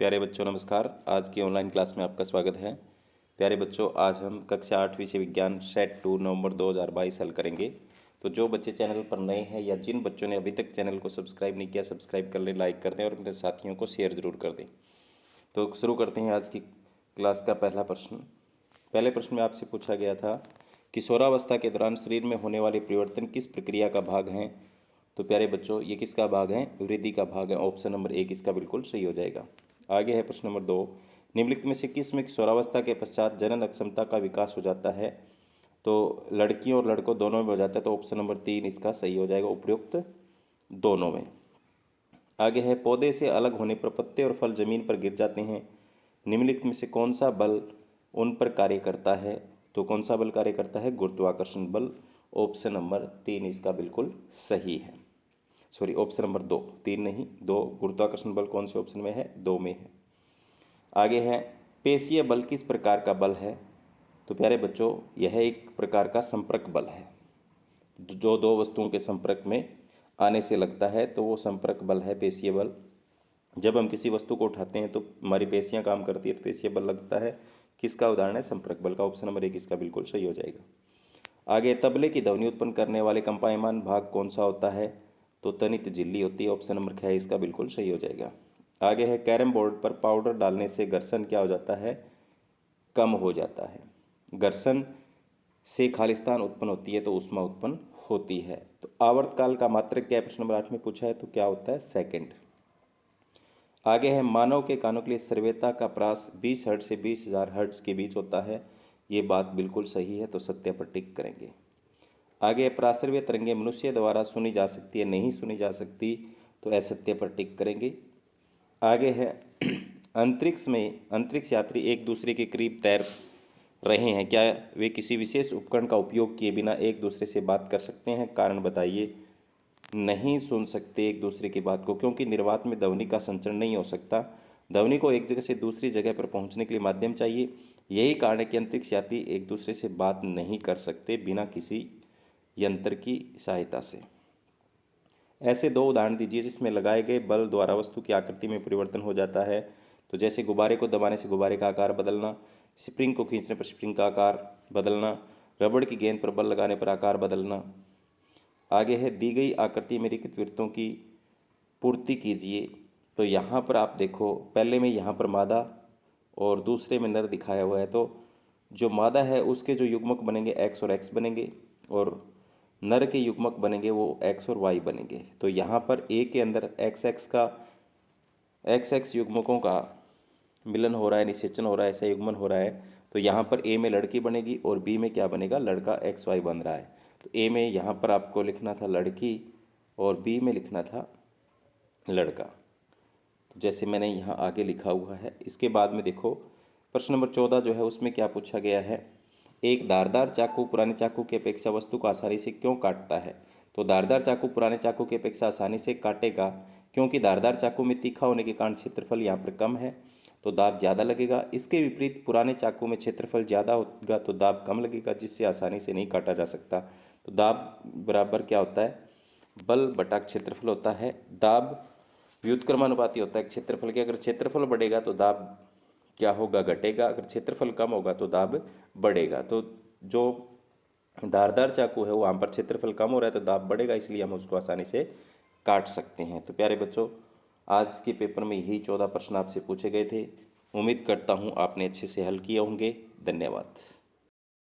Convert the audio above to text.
प्यारे बच्चों नमस्कार। आज की ऑनलाइन क्लास में आपका स्वागत है। प्यारे बच्चों, आज हम कक्षा 8वीं से विज्ञान सेट 2 नवंबर 2022 हल करेंगे। तो जो बच्चे चैनल पर नए हैं या जिन बच्चों ने अभी तक चैनल को सब्सक्राइब नहीं किया, सब्सक्राइब कर लें, लाइक कर दें और अपने साथियों को शेयर ज़रूर कर दें। तो शुरू करते हैं आज की क्लास का पहला प्रश्न। पहले प्रश्न में आपसे पूछा गया था कि किशोरावस्था के दौरान शरीर में होने वाले परिवर्तन किस प्रक्रिया का भाग हैं। तो प्यारे बच्चों, ये किसका भाग है? वृद्धि का भाग है। ऑप्शन नंबर 1 इसका बिल्कुल सही हो जाएगा। आगे है प्रश्न नंबर 2। निम्नलिखित में से किस में किशोरावस्था के पश्चात जनन अक्षमता का विकास हो जाता है? तो लड़कियों और लड़कों दोनों में हो जाता है, तो ऑप्शन नंबर 3 इसका सही हो जाएगा, उपयुक्त दोनों में। आगे है पौधे से अलग होने पर पत्ते और फल जमीन पर गिर जाते हैं। निम्नलिखित में से कौन सा बल उन पर कार्य करता है? तो कौन सा बल कार्य करता है? गुरुत्वाकर्षण बल। ऑप्शन नंबर 3 इसका बिल्कुल सही है। सॉरी, ऑप्शन नंबर 2, 3 नहीं 2। गुरुत्वाकर्षण बल कौन से ऑप्शन में है? 2 में है। आगे है पेशीय बल किस प्रकार का बल है? तो प्यारे बच्चों, यह एक प्रकार का संपर्क बल है। जो दो वस्तुओं के संपर्क में आने से लगता है तो वो संपर्क बल है, पेशीय बल। जब हम किसी वस्तु को उठाते हैं तो हमारी पेशियां काम करती है, तो पेशीय बल लगता है। किसका उदाहरण है? संपर्क बल का। ऑप्शन नंबर 1 इसका बिल्कुल सही हो जाएगा। आगे तबले की ध्वनि उत्पन्न करने वाले कंपायमान भाग कौन सा होता है? तो तनित झिल्ली होती है। ऑप्शन नंबर 6 इसका बिल्कुल सही हो जाएगा। आगे है कैरम बोर्ड पर पाउडर डालने से घर्षण क्या हो जाता है? कम हो जाता है। घर्षण से खालिस्तान उत्पन्न होती है तो ऊष्मा उत्पन्न होती है। तो आवर्तकाल का मात्रक क्या है? प्रश्न नंबर 8 में पूछा है, तो क्या होता है? सेकंड। आगे है मानव के कानों के लिए श्रव्यता का प्रास 20 हर्ट्ज से 20,000 हर्ट्ज के बीच होता है। ये बात बिल्कुल सही है, तो सत्य पर टिक करेंगे। आगे प्राश्रव्य तरंगें मनुष्य द्वारा सुनी जा सकती है, नहीं सुनी जा सकती, तो असत्य पर टिक करेंगे। आगे है अंतरिक्ष में अंतरिक्ष यात्री एक दूसरे के करीब तैर रहे हैं, क्या वे किसी विशेष उपकरण का उपयोग किए बिना एक दूसरे से बात कर सकते हैं? कारण बताइए। नहीं सुन सकते एक दूसरे की बात को, क्योंकि निर्वात में ध्वनि का संचरण नहीं हो सकता। ध्वनि को एक जगह से दूसरी जगह पर पहुंचने के लिए माध्यम चाहिए। यही कारण है कि अंतरिक्ष यात्री एक दूसरे से बात नहीं कर सकते बिना किसी यंत्र की सहायता से। ऐसे दो उदाहरण दीजिए जिसमें लगाए गए बल द्वारा वस्तु की आकृति में परिवर्तन हो जाता है। तो जैसे गुब्बारे को दबाने से गुब्बारे का आकार बदलना, स्प्रिंग को खींचने पर स्प्रिंग का आकार बदलना, रबड़ की गेंद पर बल लगाने पर आकार बदलना। आगे है दी गई आकृति में रिक्त वृत्तों की पूर्ति कीजिए। तो यहाँ पर आप देखो, पहले में यहाँ पर मादा और दूसरे में नर दिखाया हुआ है। तो जो मादा है उसके जो युग्मक बनेंगे एक्स और एक्स बनेंगे, और नर के युग्मक बनेंगे वो एक्स और वाई बनेंगे। तो यहाँ पर ए के अंदर एक्स एक्स युग्मकों का मिलन हो रहा है, निषेचन हो रहा है, ऐसा युग्मन हो रहा है। तो यहाँ पर ए में लड़की बनेगी और बी में क्या बनेगा? लड़का एक्स वाई बन रहा है। तो ए में यहाँ पर आपको लिखना था लड़की और बी में लिखना था लड़का। तो जैसे मैंने यहाँ आगे लिखा हुआ है। इसके बाद में देखो प्रश्न नंबर 14 जो है उसमें क्या पूछा गया है? एक धारदार चाकू पुराने चाकू की अपेक्षा वस्तु को आसानी से क्यों काटता है? तो धारदार चाकू पुराने चाकू की अपेक्षा आसानी से काटेगा क्योंकि धारदार चाकू में तीखा होने के कारण क्षेत्रफल यहाँ पर कम है, तो दाब ज़्यादा लगेगा। इसके विपरीत पुराने चाकू में क्षेत्रफल ज़्यादा होगा तो दाब कम लगेगा, जिससे आसानी से नहीं काटा जा सकता। तो दाब बराबर क्या होता है? बल बटा क्षेत्रफल होता है। दाब व्युत्क्रमानुपाती होता है क्षेत्रफल के। अगर क्षेत्रफल बढ़ेगा तो दाब क्या होगा? घटेगा। अगर क्षेत्रफल कम होगा तो दाब बढ़ेगा। तो जो धारदार चाकू है वहाँ पर क्षेत्रफल कम हो रहा है तो दाब बढ़ेगा, इसलिए हम उसको आसानी से काट सकते हैं। तो प्यारे बच्चों, आज के पेपर में यही 14 प्रश्न आपसे पूछे गए थे। उम्मीद करता हूँ आपने अच्छे से हल किए होंगे। धन्यवाद।